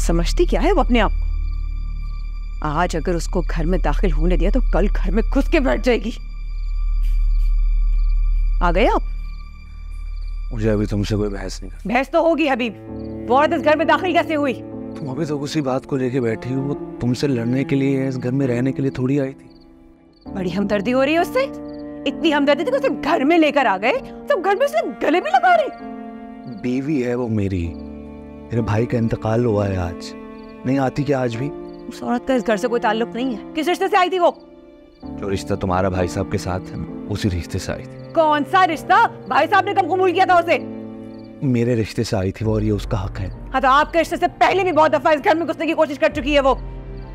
समझती क्या है वो अपने आप को? आज अगर उसको घर में दाखिल होने दिया तो कल घर में घुस के बैठ जाएगी। आ गए आप? मुझे अभी तुमसे कोई बहस नहीं करनी। बहस तो होगी हबीब, वो औरत इस घर में दाखिल कैसे हुई? तुम अभी तो उसी बात को लेके बैठी हो। वो तुमसे लड़ने के लिए, इस घर में रहने के लिए थोड़ी आई थी। बड़ी हमदर्दी हो रही है उससे। इतनी हमदर्दी थी कि उसे घर में लेकर आ गए, सब घर में उसे गले में लगा रहे। बीवी है वो मेरी। मेरे भाई का इंतकाल हुआ है आज। नहीं आती क्या आज भी? उस औरत का इस घर से कोई ताल्लुक नहीं है। किस रिश्ते से आई थी वो? जो रिश्ता तुम्हारा भाई साहब के साथ है ना, उसी रिश्ते से आई थी। कौन सा रिश्ता? भाई साहब ने कब कबूल किया था उसे? मेरे रिश्ते से आई थी वो, और ये उसका हक है। हाँ तो आपके रिश्ते से पहले भी बहुत दफा इस घर में घुसने की कोशिश कर चुकी है वो।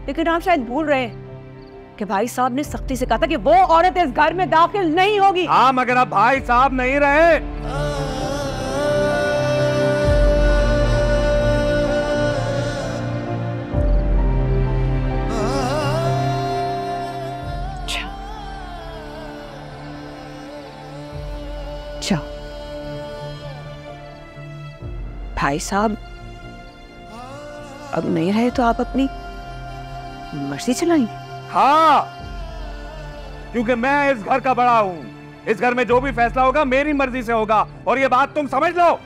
लेकिन आप शायद भूल रहे हैं कि भाई साहब ने सख्ती से कहा था कि वो औरत इस घर में दाखिल नहीं होगी। हाँ, मगर अब भाई साहब नहीं रहे। अच्छा, भाई साहब अब नहीं रहे तो आप अपनी मर्जी चलाएंगे? हाँ, क्योंकि मैं इस घर का बड़ा हूं। इस घर में जो भी फैसला होगा मेरी मर्जी से होगा, और ये बात तुम समझ लो।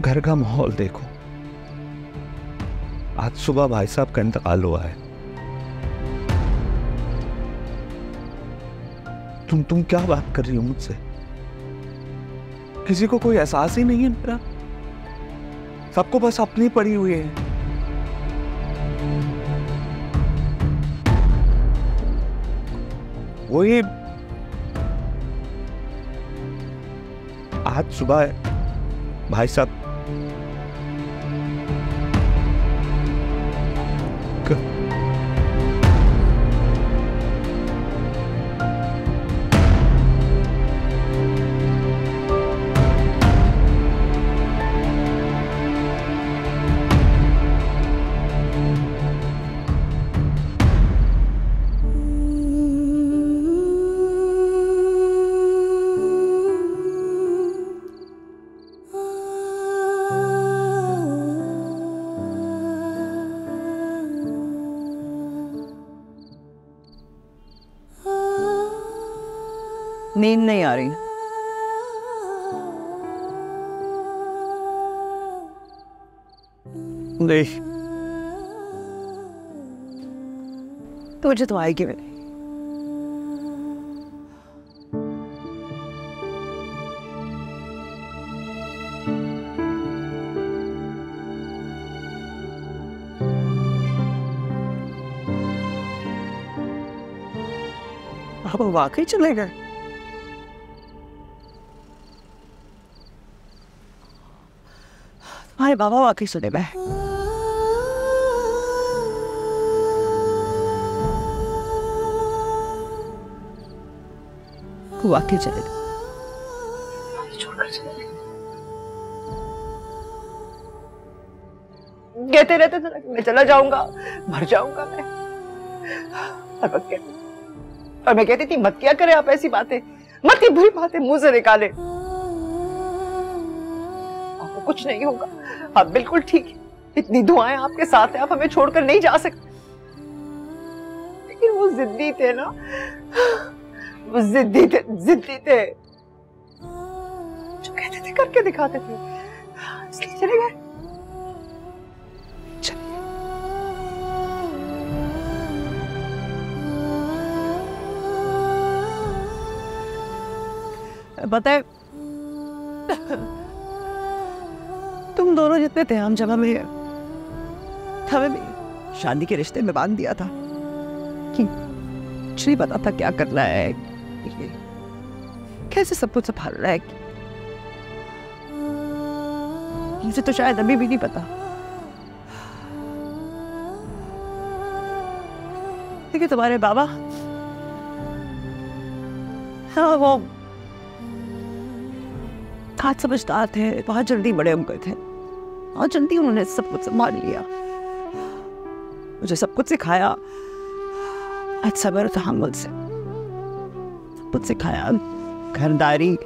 घर का माहौल देखो। आज सुबह भाई साहब का इंतकाल हुआ है। तुम क्या बात कर रही हो मुझसे? किसी को कोई एहसास ही नहीं है मेरा। सबको बस अपनी पड़ी हुई है। वही आज सुबह भाई साहब नींद नहीं आ रही? नहीं। तो मुझे तो आएगी भी नहीं। आप वाकई चले गए? तुम्हारे बाबा वाकई चले गए? वाकई चले गए? कहते रहते थे मैं चला जाऊंगा, मर जाऊंगा मैं। और मैं कहती थी मत किया करे आप ऐसी बातें, मत ये बुरी बातें मुंह से निकाले। आपको कुछ नहीं होगा, आप बिल्कुल ठीक है। इतनी दुआएं आपके साथ हैं, आप हमें छोड़कर नहीं जा सकते। लेकिन वो जिद्दी थे ना, वो जिद्दी थे। जो कहते थे करके दिखाते थे, इसलिए चले गए। पता है तुम दोनों जितने थे हम जब हमें भी शादी के रिश्ते में बांध दिया था कि कुछ नहीं पता था क्या करना है, कैसे सब कुछ संभालना है। मुझे तो शायद अभी भी नहीं पता, लेकिन तुम्हारे बाबा, हाँ वो बहुत समझदार थे, बहुत जल्दी बड़े हो गए थे, बहुत जल्दी उन्होंने सब कुछ संभाल लिया, मुझे सब कुछ सिखाया। आज सब्र और तहम्मुल से कुछ सिखाया, घरदारी,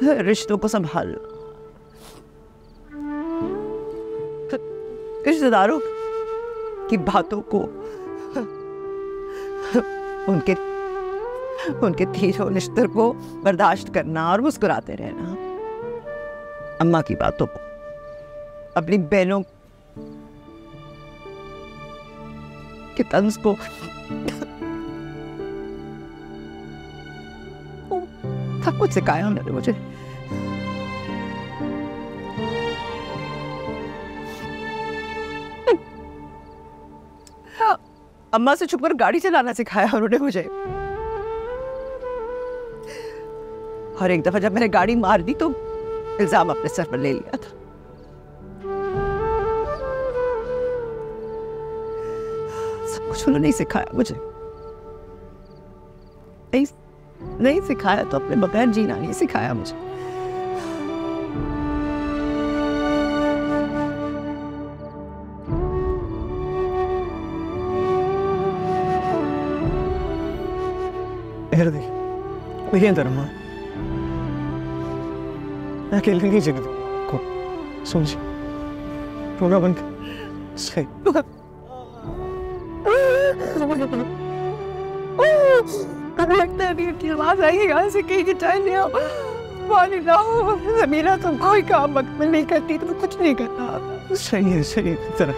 रिश्तों को संभालना, रिश्तेदारों की बातों को, उनके तीरों निश्तर को बर्दाश्त करना और मुस्कुराते रहना, अम्मा की बातों को, अपनी बहनों के तंज को, सब कुछ सिखाया उन्होंने मुझे। अम्मा से छुपकर गाड़ी चलाना सिखाया उन्होंने मुझे। और एक दफा जब मैंने गाड़ी मार दी तो इल्जाम अपने सर पर ले लिया था। सब कुछ उन्होंने सिखाया मुझे। नहीं सिखाया तो अपने बगैर जीना नहीं सिखाया मुझे। मेरे अंदर अकेले नहीं जगह को समझ रोना बंद सही। लगता है की आवाज आई यहाँ से कहीं चाय ले आओ, पानी लाओ। ज़मीना तुम कोई काम वक्त में नहीं करती, तुम कुछ नहीं करना। सही है तरह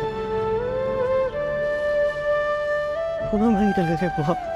नहीं कर रहे बहुत।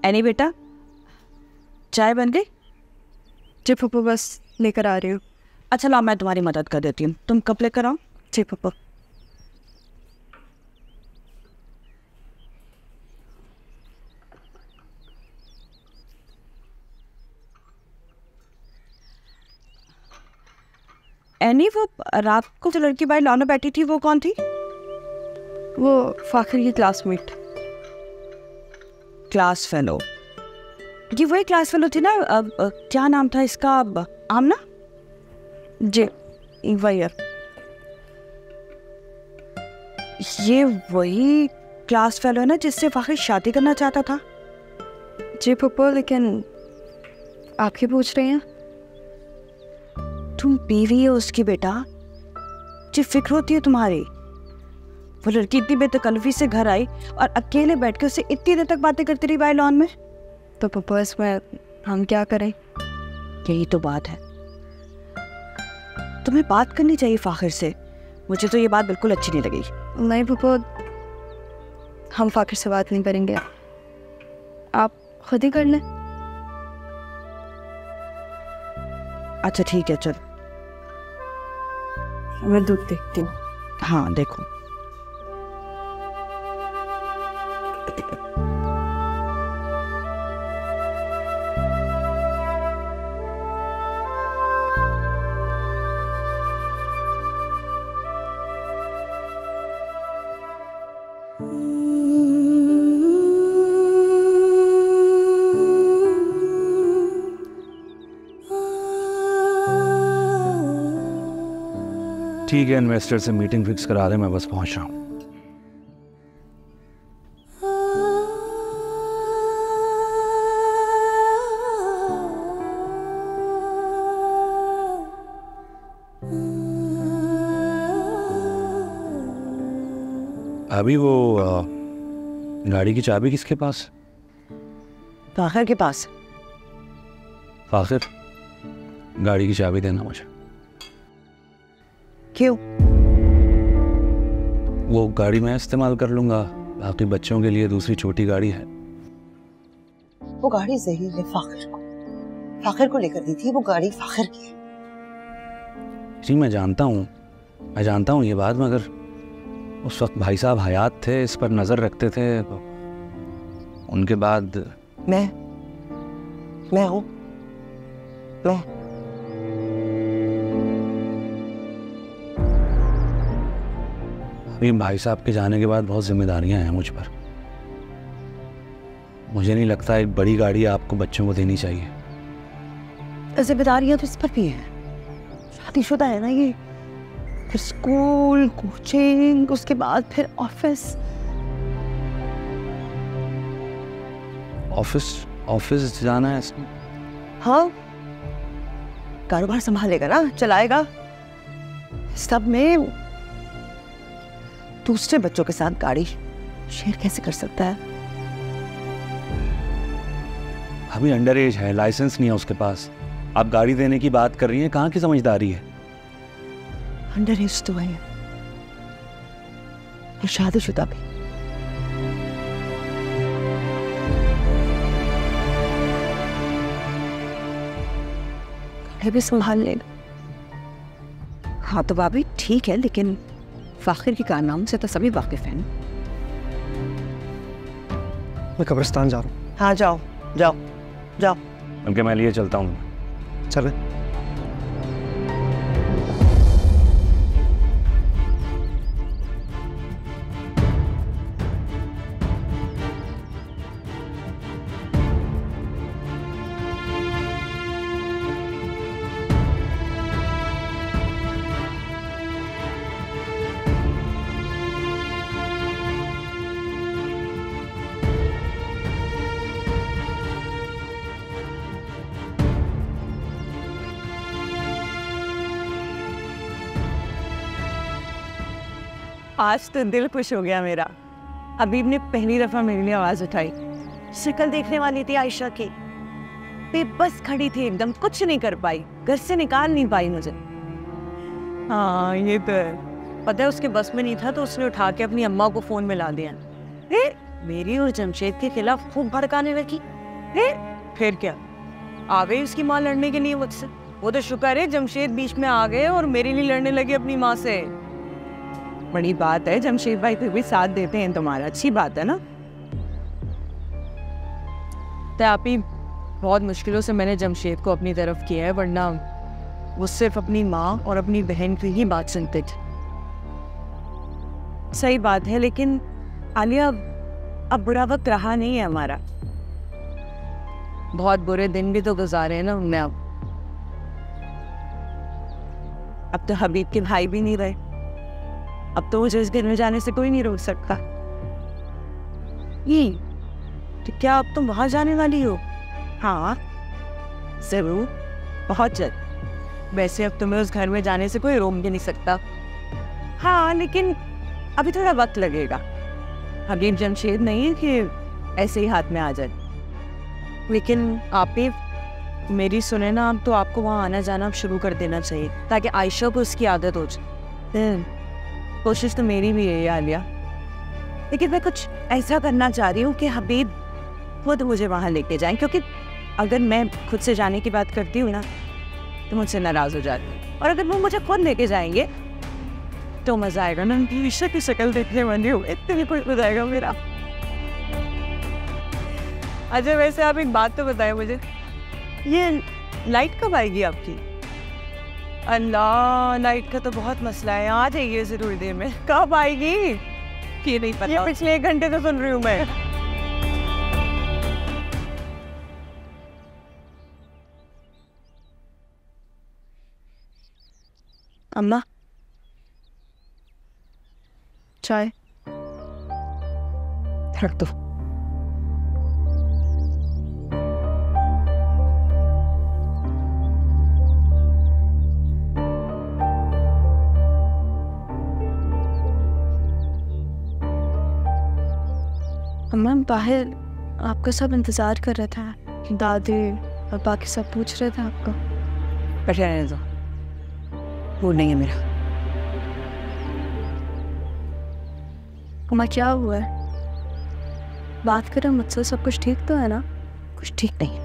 एनी बेटा, चाय बन गई? जी पप्पू, बस लेकर आ रही हूँ। अच्छा ला, मैं तुम्हारी मदद कर देती हूँ। तुम कब लेकर आओ? जी पप्पू। एनी, वो रात को जो लड़की बाहर लॉन में बैठी थी वो कौन थी? वो फाखिर की क्लासमेट। Class fellow? ये वही क्लास फेलो थी ना? क्या नाम था इसका? आमना? जी वही है। ये वही क्लास फेलो है ना जिससे फाखिर शादी करना चाहता था? जी पप्पू, लेकिन आप क्यों पूछ रही हैं? तुम बीवी है उसकी बेटा, जी फिक्र होती है तुम्हारी। वो लड़की इतनी बेतकल्लुफी से घर आई और अकेले बैठ के उससे इतनी देर तक बातें करती रही बाहर लॉन में। तो पप्पू इसमें हम क्या करें? यही तो बात है, तुम्हें बात करनी चाहिए फाखिर से। मुझे तो ये बात बिल्कुल अच्छी नहीं लगी। नहीं पप्पू, हम फाखिर से बात नहीं करेंगे, आप खुद ही कर लें। अच्छा ठीक है, चल। मैं दूध देखती हूँ। हाँ देखो। ठीक है, इन्वेस्टर से मीटिंग फिक्स करा दे, मैं बस पहुंच रहा हूं। अभी वो गाड़ी की चाबी किसके पास? फाखिर के पास। फाखिर, गाड़ी की चाबी देना मुझे। क्यों? वो गाड़ी मैं इस्तेमाल कर लूंगा, बाकी बच्चों के लिए दूसरी छोटी गाड़ी है। वो गाड़ी जहीर ने फाखिर को लेकर दी थी, वो गाड़ी फाखिर की है। जी मैं जानता हूँ ये बात, मगर उस वक्त भाई साहब हयात थे, इस पर नजर रखते थे। उनके बाद मैं हूँ, मैं अभी भाई साहब के जाने के बाद बहुत जिम्मेदारियां हैं मुझ पर। मुझे नहीं लगता एक बड़ी गाड़ी आपको बच्चों को देनी चाहिए। जिम्मेदारियां तो इस पर भी हैं, शादीशुदा है ना ये, फिर स्कूल, कोचिंग, उसके बाद फिर ऑफिस। ऑफिस जाना है इसमें? हाँ, कारोबार संभालेगा ना, चलाएगा। सब में दूसरे बच्चों के साथ गाड़ी शेयर कैसे कर सकता है? अभी अंडर एज है, लाइसेंस नहीं है उसके पास। आप गाड़ी देने की बात कर रही हैं, कहाँ की समझदारी है? अंडर एज तो है और शादीशुदा भी। भी संभाल लेगा। हाँ तो भाभी ठीक है, लेकिन फाखिर के कारनामे से तो सभी वाकिफ हैं। मैं कब्रिस्तान जा रहा हूँ। हाँ जाओ जाओ जाओ। उनके मैं लिए चलता हूँ। चले। आज तो दिल खुश हो गया मेरा। हबीब ने पहली दफा मेरे लिए आवाज उठाई। शक्ल देखने वाली थी आयशा की, बेबस खड़ी थी एकदम, कुछ नहीं कर पाई, घर से निकाल नहीं पाई मुझे। हाँ ये तो है। पता है उसके बस में नहीं था तो उसने उठा के अपनी अम्मा को फोन में ला दिया। मेरी और जमशेद के खिलाफ खूब भड़काने लगी। फिर क्या, आ गई उसकी माँ लड़ने के लिए मुझसे। वो तो शुक्र है जमशेद बीच में आ गए और मेरे लिए लड़ने लगे अपनी माँ से। बड़ी बात है, जमशेद भाई फिर भी साथ देते हैं तुम्हारा, अच्छी बात है ना। तो आप ही बहुत मुश्किलों से मैंने जमशेद को अपनी तरफ किया है, वरना वो सिर्फ अपनी माँ और अपनी बहन की ही बात सुनते थे। सही बात है, लेकिन आलिया अब बुरा वक्त रहा नहीं है हमारा। बहुत बुरे दिन भी तो गुजारे हैं ना हमने। अब तो हबीब के भाई भी नहीं रहे। अब तो मुझे इस घर में जाने से कोई नहीं रोक सकता। ये तो क्या अब तुम वहां जाने वाली हो? हाँ जरूर, बहुत जल्द। वैसे अब तुम्हें उस घर में जाने से कोई रोक भी नहीं सकता। हाँ लेकिन अभी थोड़ा वक्त लगेगा। हबीब जमशेद नहीं है कि ऐसे ही हाथ में आ जाए। लेकिन आप भी मेरी सुने ना, अब तो आपको वहाँ आना जाना शुरू कर देना चाहिए ताकि आयशा को उसकी आदत हो जाए। कोशिश तो मेरी भी है आलिया, लेकिन मैं कुछ ऐसा करना चाह रही हूँ कि हबीब खुद मुझे वहाँ लेके जाएं, क्योंकि अगर मैं खुद से जाने की बात करती हूँ ना तो मुझसे नाराज़ हो जाती, और अगर वो मुझे खुद लेके जाएंगे तो मज़ा आएगा ना। उनकी ईशा की शक्ल देखने वाली हूँ, इतने भी खुश हो जाएगा मेरा। अच्छा वैसे आप एक बात तो बताएं मुझे, ये लाइट कब आएगी आपकी? अल्लाह, लाइट का तो बहुत मसला है, आ जाइए जरूर देर में। कब आएगी ये नहीं पता, ये पिछले 1 घंटे से सुन रही हूँ मैं। अम्मा चाय रख दो। अम्मा बाहर आपका सब इंतज़ार कर रहा था, दादी और बाकी सब पूछ रहे थे आपको। बैठे रहने दो, मूड नहीं है मेरा। अम्मा क्या हुआ है? बात करो मुझसे, सब कुछ ठीक तो है ना? कुछ ठीक नहीं।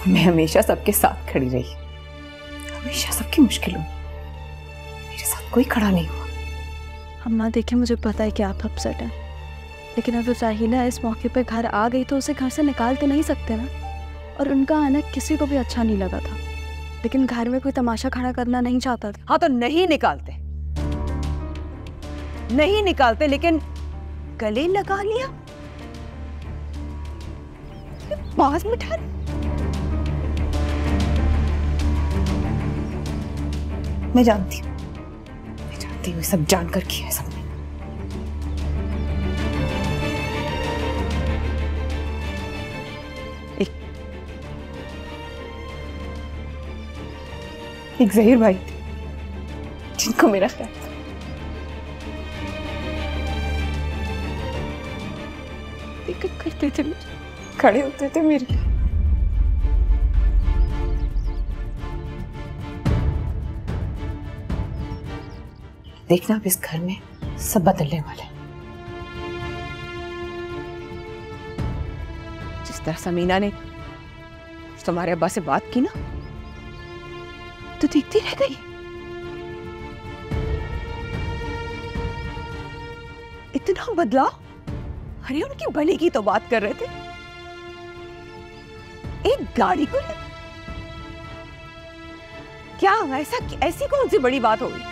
मैं हमेशा सबके साथ खड़ी रही, हमेशा सबकी मुश्किलों में मेरे साथ कोई खड़ा नहीं हुआ। अम्मा देखिए, मुझे पता है कि आप अपसेट हैं, लेकिन अगर साहिला इस मौके पर घर आ गई तो उसे घर से निकाल तो नहीं सकते ना। और उनका आना किसी को भी अच्छा नहीं लगा था, लेकिन घर में कोई तमाशा खड़ा करना नहीं चाहता था। हाँ तो नहीं निकालते, नहीं निकालते, लेकिन गले लगा लिया, पास बिठा लिया। मैं जानती हूँ सब जानकर किया है सबने। एक जहीर भाई थे जिनको मेरा ख्याल था। दिक्कत करते थे मुझे, खड़े होते थे मेरे लिए। देखना अब इस घर में सब बदलने वाले हैं। जिस तरह समीना ने तुम्हारे अब्बा से बात की ना, तो देखती रह गई। इतना बदलाव? अरे उनकी भले की तो बात कर रहे थे, एक गाड़ी को ले। क्या ऐसी कौन सी बड़ी बात होगी?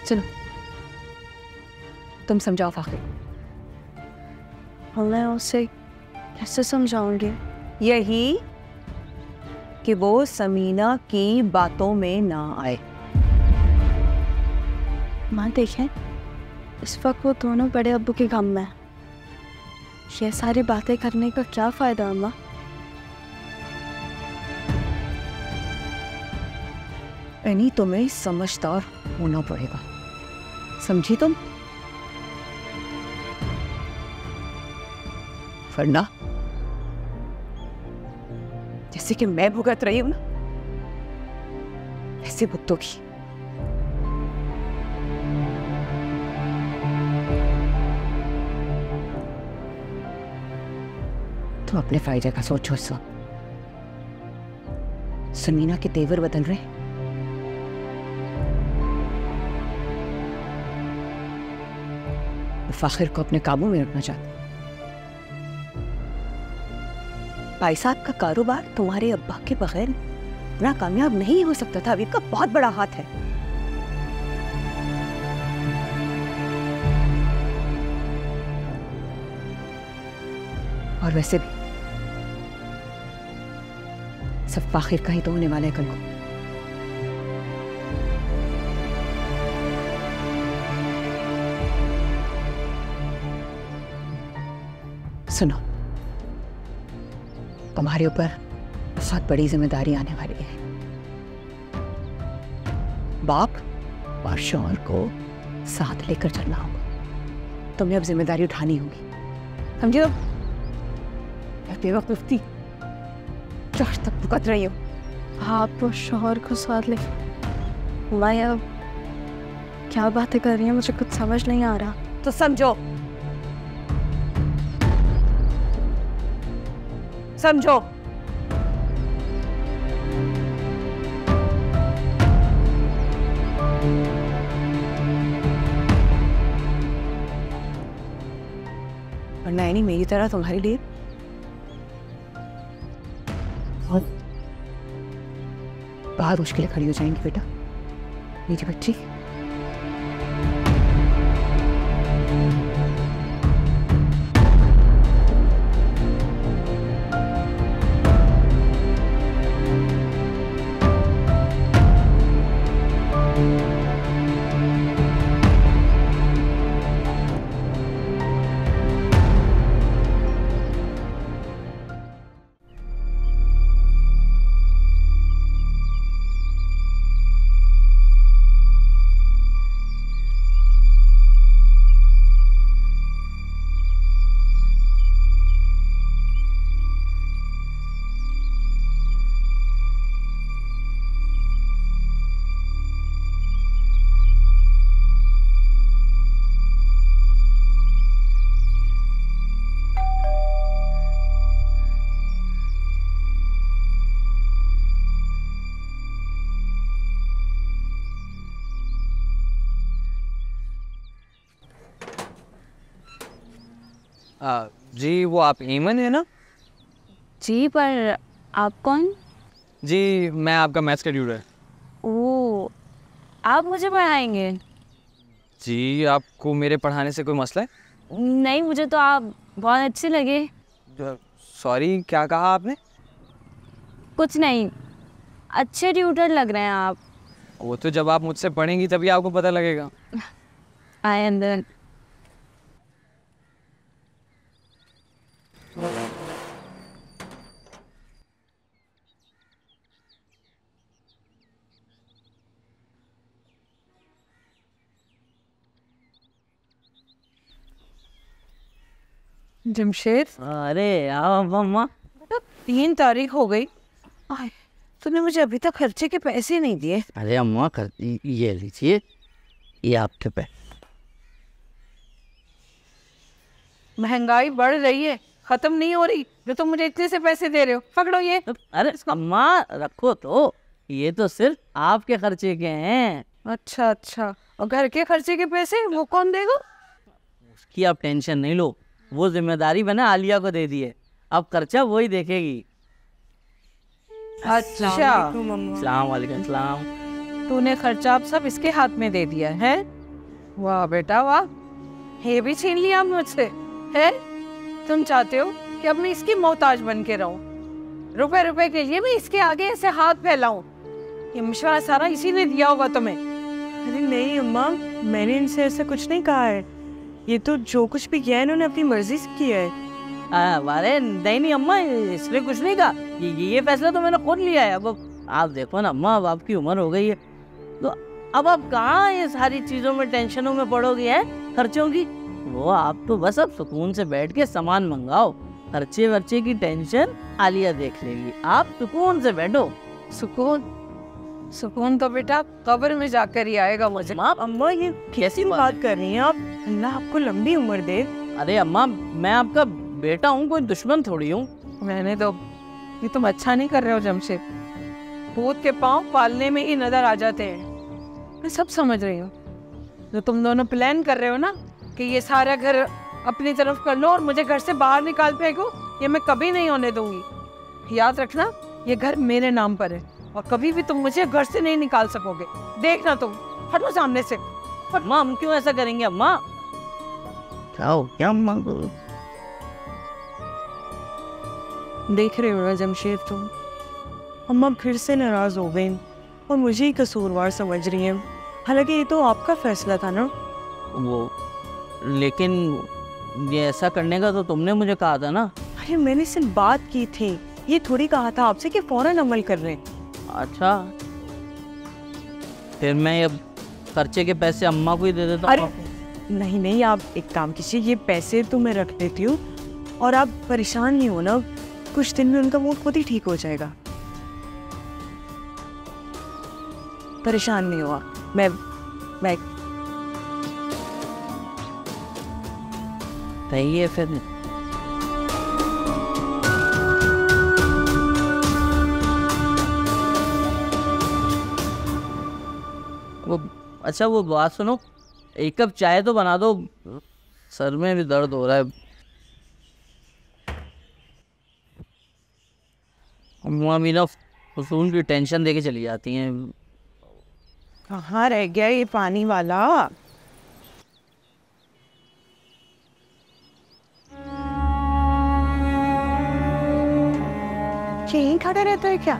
सुनो, तुम समझाओ फाखिर। मैं उसे कैसे समझाऊंगी? यही कि वो समीना की बातों में ना आए। माँ देखें, इस वक्त वो दोनों बड़े अब्बू के गम में हैं। ये सारी बातें करने का क्या फायदा अम्मा? यानी तुम्हें समझदार होना पड़ेगा, समझी तुम? वरना जैसे कि मैं भुगत रही हूं ना, ऐसे भुगतोगी। तुम अपने फायदे का सोचो। समीना के तेवर बदल रहे हैं। फाखिर को अपने काबू में रखना चाहते। भाई साहब का कारोबार तुम्हारे अब्बा के बगैर इतना कामयाब नहीं हो सकता था। अभी का बहुत बड़ा हाथ है। और वैसे भी सब फाखिर का ही तो होने वाला है कल को। सुनो, तुम्हारे ऊपर बहुत बड़ी जिम्मेदारी आने वाली है। बाप और शौहर को साथ लेकर चलना होगा। तुम्हें अब जिम्मेदारी उठानी होगी, समझी? तो बेवक्त उठती चार तक भुगत रही हो। आप और शौहर को साथ ले। मैं अब क्या बातें कर रही हैं, मुझे कुछ समझ नहीं आ रहा। तो समझो, समझो। और नैनी मेरी तरह तुम्हारे लिए बहुत मुश्किलें खड़ी हो जाएंगी बेटा, मेरी बच्ची। जी वो आप ईमन है ना? जी, पर आप कौन? जी मैं आपका मैथ्स का ट्यूटर। ओ, आप मुझे पढ़ाएंगे? जी आपको मेरे पढ़ाने से कोई मसला है? नहीं, मुझे तो आप बहुत अच्छे लगे। सॉरी, क्या कहा आपने? कुछ नहीं, अच्छे ट्यूटर लग रहे हैं आप। वो तो जब आप मुझसे पढ़ेंगी तभी आपको पता लगेगा। आए अंदर। जमशेद, अरे आओ मम्मा। 3 तारीख हो गई, आए, तूने मुझे अभी तक खर्चे के पैसे नहीं दिए। अरे अम्मा ये लीजिए, ये आपके पे। महंगाई बढ़ रही है, खत्म नहीं हो रही, जो तुम मुझे इतने से पैसे दे रहे हो। पकड़ो ये। अरे अम्मा रखो तो, ये तो सिर्फ आपके खर्चे के हैं। अच्छा अच्छा, और घर के खर्चे के पैसे वो कौन देगा? उसकी आप टेंशन नहीं लो, वो जिम्मेदारी मैंने आलिया को दे दी है, अब खर्चा वही देखेगी। अच्छा, अस्सलाम वालेकुम। सलाम। तूने खर्चा अब सब इसके हाथ में दे दिया है? वाह बेटा वाह, ये भी छीन लिया मुझसे है? तुम चाहते हो कि अब मैं इसकी मोहताज बन के रहूं? रुपए रुपए के लिए मैं इसके आगे ऐसे हाथ फैलाऊं? ये मशवरा सारा इसी ने दिया होगा तुम्हें। अरे नहीं अम्मा, मैंने इनसे ऐसा कुछ नहीं कहा है। ये तो जो कुछ भी किया है इन्होंने अपनी मर्जी से किया है। अरे नहीं अम्मा, इसने कुछ नहीं कहा, ये फैसला तो मैंने खुद लिया है। अब आप देखो ना अम्मा, अब आपकी उम्र हो गई है, तो अब आप कहाँ ये सारी चीज़ों में टेंशनों में पड़ोगे है खर्चों की? वो आप तो बस अब सुकून से बैठ के सामान मंगाओ, खर्चे वर्चे की टेंशन आलिया देख लेगी, आप सुकून से बैठो। सुकून तो बेटा कब्र में जाकर ही आएगा मुझे। अम्मा ये कैसी बात कर रही हैं आप? अल्लाह आपको लंबी उम्र दे। अरे अम्मा, मैं आपका बेटा हूँ, कोई दुश्मन थोड़ी हूँ। मैंने तो, ये तुम अच्छा नहीं कर रहे हो जमशेद, भूत के पाँव पालने में ही नजर आ जाते हैं। मैं सब समझ रही हूँ, जो तुम दोनों प्लान कर रहे हो ना कि ये सारा घर अपनी तरफ कर लो और मुझे घर से बाहर निकाल फेंको, ये मैं कभी नहीं होने दूंगी। याद रखना, ये घर मेरे नाम पर है और कभी भी तुम मुझे घर से नहीं निकाल सकोगे। देखना तुम, हटो सामने से। अम्मा हम क्यों ऐसा करेंगे अम्मा? क्या अम्मा? देख रहे हो ना जमशेद, तुम अम्मा फिर से नाराज हो गई और मुझे ही कसूरवार समझ रही हैं। हालांकि ये तो आपका फैसला था ना। वो लेकिन ये ऐसा करने का तो तुमने मुझे कहा था ना। अरे मैंने सिर्फ बात की थी, ये थोड़ी कहा था आपसे कि फौरन अमल कर रहे हैं। अच्छा, फिर मैं ये खर्चे के पैसे अम्मा को ही दे देता हूँ। नहीं, आप एक काम कीजिए, ये पैसे तो मैं रख देती हूँ और आप परेशान नहीं हो ना, कुछ दिन में उनका मूड खुद ही ठीक हो जाएगा। परेशान नहीं हुआ, मैं सही है फिर। वो अच्छा, वो बात सुनो, एक कप चाय तो बना दो, सर में भी दर्द हो रहा है। अम्मा भी ना फजूल की टेंशन देके चली जाती हैं। कहाँ रह गया ये पानी वाला? यहीं खड़ा रहता है क्या?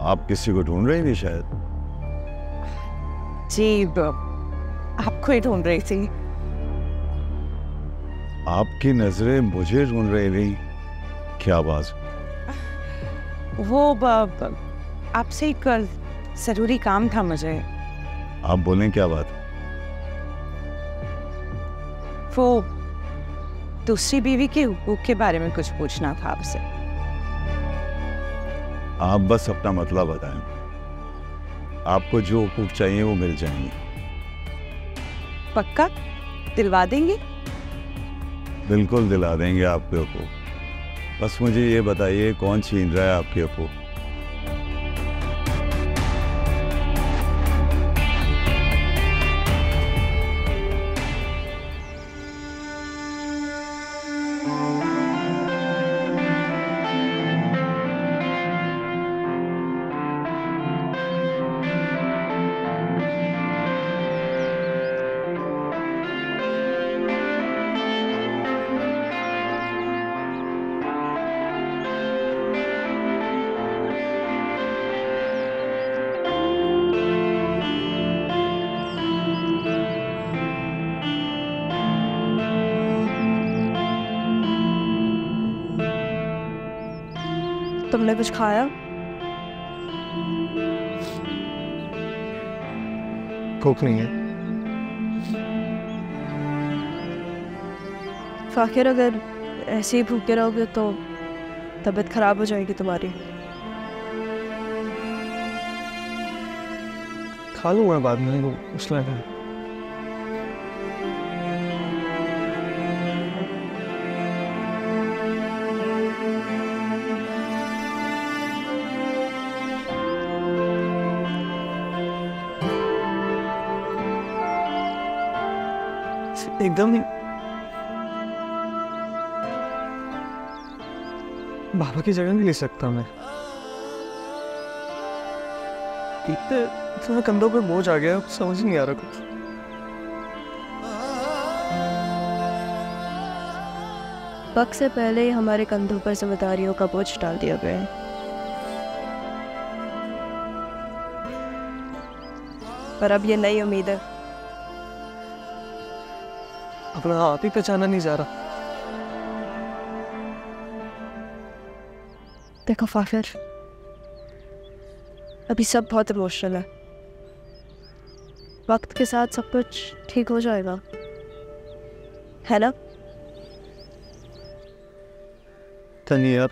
आप किसी को ढूंढ रही थी शायद? जी, आपको ही ढूंढ रही थी। आपकी नजरें मुझे ढूंढ रही थी? क्या बात? वो आपसे एक जरूरी काम था मुझे। आप बोलें, क्या बात? वो दूसरी बीवी के हुकूक के बारे में कुछ पूछना था आपसे। आप बस अपना मतलब बताएं, आपको जो हुकूक चाहिए वो मिल जाएंगे। पक्का दिलवा देंगे? बिल्कुल दिला देंगे आपके हुकूक। बस मुझे ये बताइए, कौन छीन रहा है आपके हुकूक? तुमने कुछ खाया? भूख नहीं है। फाकिर, अगर ऐसे ही भूखे रहोगे तो तबीयत खराब हो जाएगी तुम्हारी। खा लूँगा बाद में, वो मसला है। एकदम ही बाबा की जगह नहीं ले सकता मैं। इतना कंधों पे बोझ आ गया, समझ नहीं आ रहा कुछ। वक्त से पहले ही हमारे कंधों पर जिम्मेदारियों का बोझ डाल दिया गया है। पर अब ये नई उम्मीद है। अपना आप ही पहचाना नहीं जा रहा। देखो फाकिर, अभी सब बहुत इमोशनल है। वक्त के साथ सब कुछ ठीक हो जाएगा, है ना? तनिया,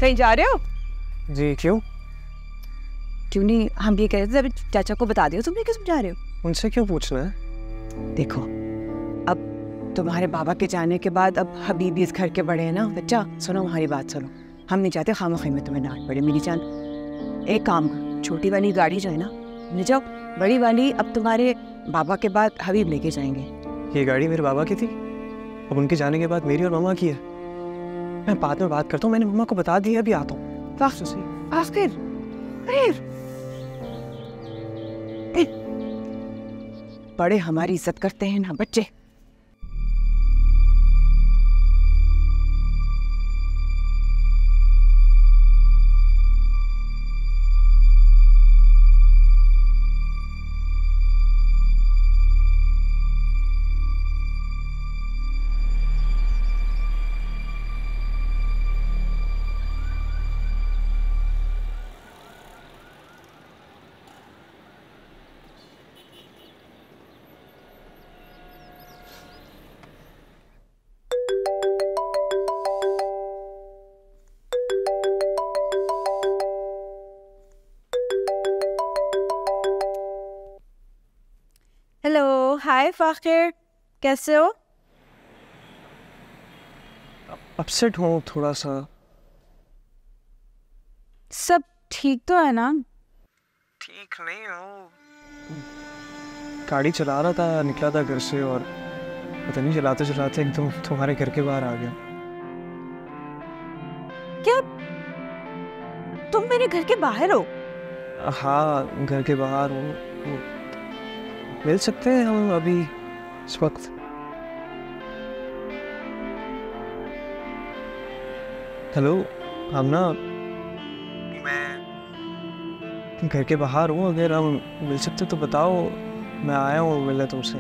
कहीं जा रहे हो? जी क्यों? क्यों नहीं, हम ये कह रहे थे अभी चाचा को बता दियो, तुमने क्यों समझा रहे हो? उनसे क्यों पूछना है? देखो, अब तुम्हारे बाबा के जाने के बाद अब हबीब भी इस घर के बड़े हैं ना। बच्चा सुनो, हमारी बात सुनो, हम नहीं चाहते खामोखी में तुम्हें डांट पड़े। मेरी जान, एक काम करो, छोटी वाली गाड़ी जो है ना ले जाओ, बड़ी वाली अब तुम्हारे बाबा के बाद हबीब लेके जाएंगे। ये गाड़ी मेरे बाबा की थी, अब उनके जाने के बाद मेरी और मामा की है। मैं बाद में बात करता हूँ, मैंने मम्मा को बता दिया, अभी आता हूँ। आखिर बड़े हमारी इज्जत करते हैं ना बच्चे। हाय फाखिर, कैसे हो? अपसेट हूँ थोड़ा सा। सब ठीक तो है ना? ठीक नहीं हूँ, गाड़ी चला रहा था, निकला था घर से और पता नहीं चलाते चलाते एकदम तुम्हारे घर के बाहर आ गया। क्या तुम मेरे घर के बाहर हो? हाँ, घर के बाहर हूँ। मिल सकते हैं हम अभी इस वक्त? हेलो आमना, मैं घर के बाहर हूँ, अगर हम मिल सकते तो बताओ, मैं आया हूँ मिलने तुमसे।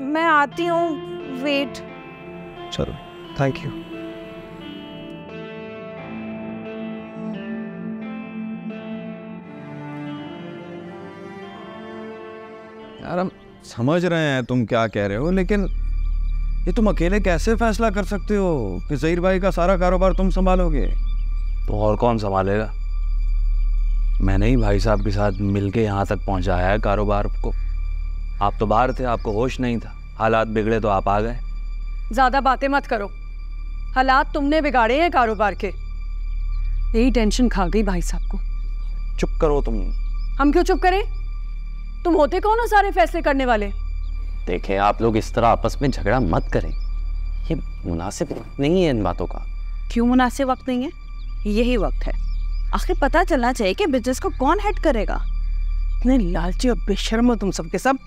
मैं आती हूँ, वेट। चलो, थैंक यू। यार हम समझ रहे हैं तुम क्या कह रहे हो, लेकिन ये तुम अकेले कैसे फैसला कर सकते हो कि ज़हीर भाई का सारा कारोबार तुम संभालोगे? तो और कौन संभालेगा? मैंने ही भाई साहब के साथ मिलके यहाँ तक पहुँचाया है कारोबार को। आप तो बाहर थे, आपको होश नहीं था, हालात बिगड़े तो आप आ गए। ज्यादा बातें मत करो, हालात तुमने बिगाड़े हैं कारोबार के। यही टेंशन खा गई भाई साहब को। चुप करो तुम। हम क्यों चुप करें? तुम होते कौन हो सारे फैसले करने वाले? देखें, आप लोग इस तरह आपस में झगड़ा मत करें, ये मुनासिब वक्त नहीं है इन बातों का। क्यों मुनासिब वक्त नहीं है? यही वक्त है। आखिर पता चलना चाहिए कि बिजनेस को कौन हेड करेगा। इतने लालची और बेशर्म हो तुम सबके सब।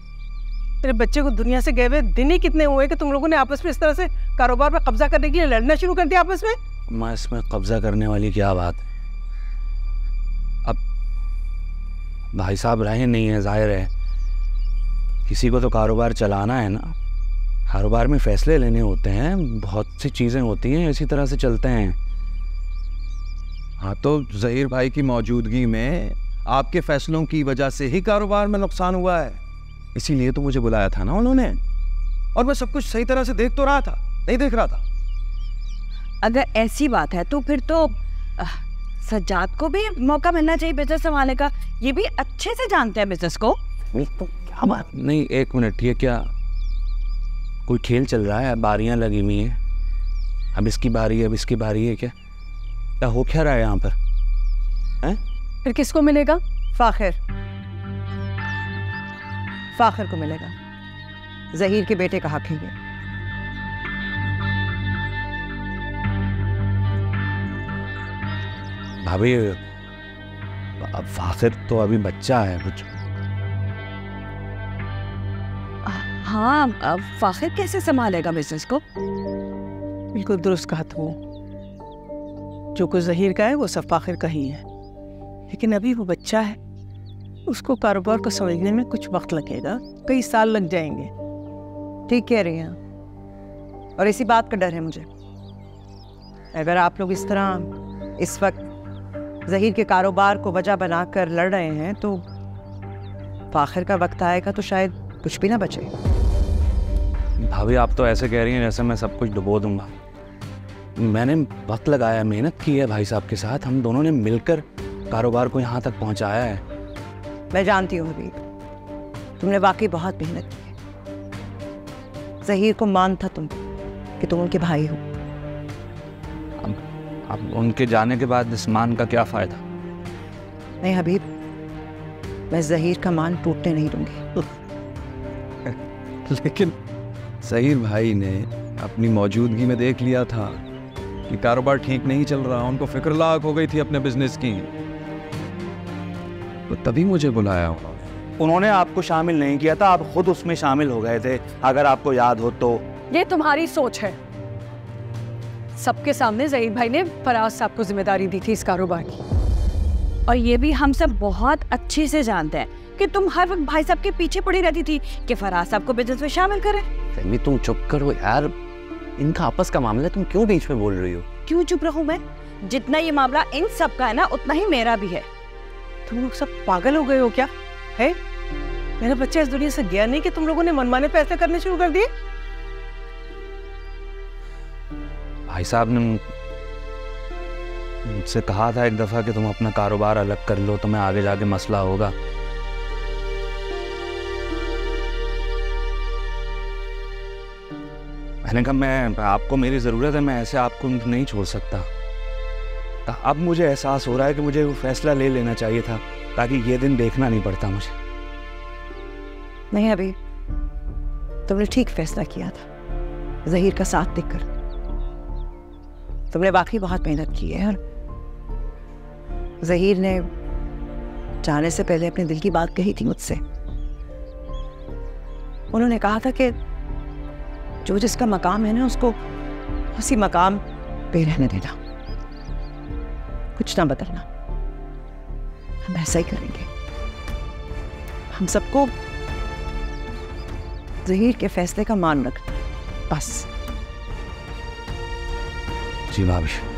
तेरे बच्चे को दुनिया से गए हुए दिन ही कितने हुए कि तुम लोगों ने आपस में इस तरह से कारोबार पर कब्जा करने के लिए लड़ना शुरू कर दिया आपस में? मैं इसमें कब्जा करने वाली क्या बात है? अब भाई साहब रहे नहीं है, जाहिर है किसी को तो कारोबार चलाना है ना। कारोबार में फैसले लेने होते हैं, बहुत सी चीज़ें होती हैं, इसी तरह से चलते हैं। हाँ, तो ज़हीर भाई की मौजूदगी में आपके फैसलों की वजह से ही कारोबार में नुकसान हुआ है, इसीलिए तो मुझे बुलाया था ना उन्होंने। और मैं सब कुछ सही तरह से देख तो रहा था, नहीं देख रहा था? अगर ऐसी बात है तो फिर तो सज्जाद को भी मौका मिलना चाहिए बिजनेस संभालने का। ये भी अच्छे से जानते हैं बिजनेस को। तो क्या बात? नहीं, एक मिनट, ये क्या कोई खेल चल रहा है? बारियां लगी हुई हैं, अब इसकी बारी है, अब इसकी बारी है, क्या हो क्या रहा है यहाँ पर? हैं? फिर किसको मिलेगा? फाखिर को मिलेगा। ज़हीर के बेटे का हक है ये। भाभी, फाखिर तो अभी बच्चा है कुछ। हाँ, फाखिर कैसे संभालेगा बिजनेस को? बिल्कुल दुरुस्त कहा तुमने। जो कुछ ज़हीर का है वो सब फाखिर का ही है, लेकिन अभी वो बच्चा है, उसको कारोबार को समझने में कुछ वक्त लगेगा, कई साल लग जाएंगे। ठीक कह रही हैं, और इसी बात का डर है मुझे। अगर आप लोग इस तरह इस वक्त ज़हीर के कारोबार को वजह बनाकर लड़ रहे हैं तो फाखिर का वक्त आएगा तो शायद कुछ भी ना बचे। भाभी, आप तो ऐसे कह रही हैं जैसे मैं सब कुछ डुबो दूंगा। मैंने वक्त लगाया, मेहनत की है भाई साहब के साथ, हम दोनों ने मिलकर कारोबार को यहाँ तक पहुँचाया है। मैं जानती हूँ हबीब, तुमने वाकई बहुत मेहनत की है। ज़हीर को मान था तुम कि तुम उनके भाई हो। अब उनके जाने के बाद इस मान का क्या फ़ायदा? नहीं हबीब, मैं ज़हीर का मान टूटने नहीं दूंगी। लेकिन ज़हीर भाई ने अपनी मौजूदगी में देख लिया था कि कारोबार ठीक नहीं चल रहा, उनको फिक्र लाक हो गई थी अपने बिजनेस की, तो तभी मुझे बुलाया। उन्होंने आपको शामिल नहीं किया था, आप खुद उसमें शामिल हो गए थे, अगर आपको याद हो तो। ये तुम्हारी सोच है। सबके सामने ज़हीर भाई ने फराज साहब को जिम्मेदारी दी थी इस कारोबार की, और ये भी हम सब बहुत अच्छे से जानते हैं कि तुम हर वक्त भाई साहब के पीछे पड़ी रहती थी कि फराज साहब को बिजनेस में शामिल करें। फहमी, तुम चुप करो यार, इनका आपस का मामला, तुम क्यों बीच में बोल रही हो? क्यों चुप रहूं मैं? जितना ये मामला इन सब का है ना, उतना ही मेरा भी है। तुम लोग सब पागल हो गए हो क्या? है मेरा बच्चा इस दुनिया से गया नहीं कि तुम लोगों ने मनमाने फैसले करने शुरू कर दिए? भाई साहब ने मुझसे कहा था एक दफा कि तुम अपना कारोबार अलग कर लो, तुम्हें आगे जाके मसला होगा। मैंने कहा मैं आपको मेरी ज़रूरत है, मैं ऐसे आपको नहीं छोड़ सकता। अब मुझे एहसास हो रहा है कि मुझे वो फैसला ले लेना चाहिए था ताकि ये दिन देखना नहीं पड़ता मुझे। नहीं अभी तुमने ठीक फैसला किया था ज़हीर का साथ देकर। तुमने वाकई बहुत मेहनत की है और ज़हीर ने जाने से पहले अपने दिल की बात कही थी मुझसे। उन्होंने कहा था कि जो जिसका मकाम है ना उसको उसी मकाम पे रहने देना, कुछ ना बदलना। हम ऐसा ही करेंगे। हम सबको ज़हीर के फैसले का मान रखना, बस। जी भाभी।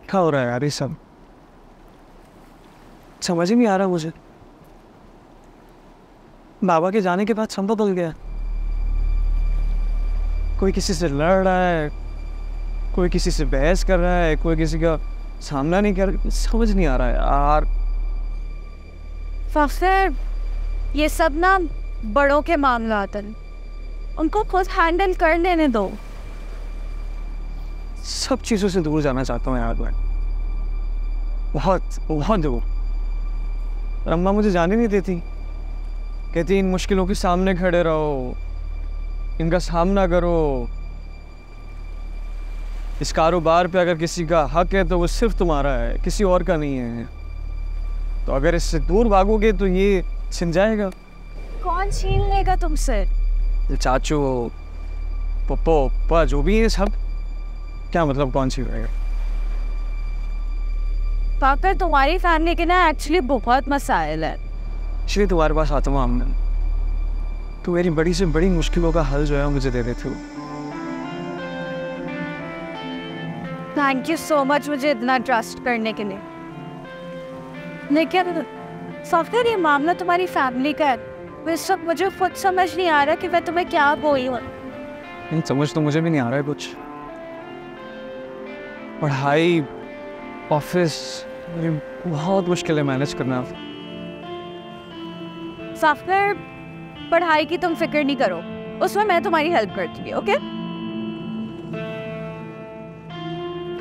क्या हो रहा है यार ये सब? समझ ही नहीं आ रहा मुझे। बाबा के जाने के बाद सब बदल गया। कोई किसी से लड़ रहा है, कोई किसी से बहस कर रहा है, कोई किसी का सामना नहीं कर, समझ नहीं आ रहा है यार। फखर, ये सब ना बड़ों के मामला आते हैं, उनको खुद हैंडल कर लेने दो। सब चीज़ों से दूर जाना चाहता हूँ यार मैं, बहुत बहुत दूर। और अम्मा मुझे जाने नहीं देती, कहती इन मुश्किलों के सामने खड़े रहो, इनका सामना करो। इस कारोबार पे अगर किसी का हक है तो वो सिर्फ तुम्हारा है, किसी और का नहीं है। तो अगर इससे दूर भागोगे तो ये छिन जाएगा। कौन छीन लेगा तुमसे? चाचू, पप्पो, पप्पा, जो भी है सब। क्या मतलब कौन सी रहेगा? पाकर, तुम्हारी फैमिली के ना एक्चुअली बहुत मसाइल है। इसलिए तुम्हारे पास आता हूँ आमना। तू मेरी बड़ी से बड़ी मुश्किलों का हल जो है मुझे दे देते हो। थैंक यू सो मच मुझे इतना ट्रस्ट करने के लिए। लेकिन फखर, ये मामला तुम्हारी फैमिली का है। इस वक्त मुझे खुद समझ नहीं आ रहा कि मैं तुम्हें क्या बोलूं। समझ तो मुझे भी नहीं आ रहा है कुछ। पढ़ाई, ऑफिस, बहुत मुश्किल है मैनेज करना। फखर, पढ़ाई की तुम फिक्र नहीं करो, उसमें मैं तुम्हारी हेल्प करती हूँ, ओके?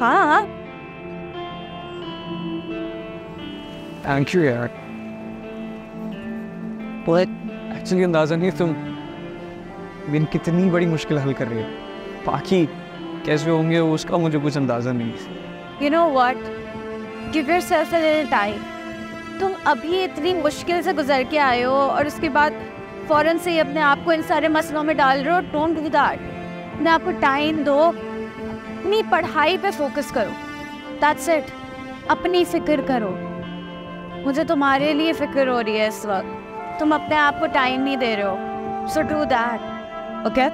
हाँ। थैंक यू यार। एक्चुअली अंदाजा नहीं तुम मेरी कितनी बड़ी मुश्किल हल कर रही हो। बाकी कैसे होंगे उसका मुझे कुछ अंदाजा नहीं। You know what? Give yourself a little time. तुम अभी इतनी मुश्किल से गुजर के आए हो और उसके बाद फौरन से ही अपने आप को इन सारे मसलों में डाल रहे हो। Don't do that. अपने आप को टाइम दो, अपनी पढ़ाई पे फोकस करो। That's it. अपनी फिक्र करो। मुझे तुम्हारे लिए फिक्र हो रही है इस वक्त। तुम अपने आप को टाइम नहीं दे रहे हो। So do that. Okay?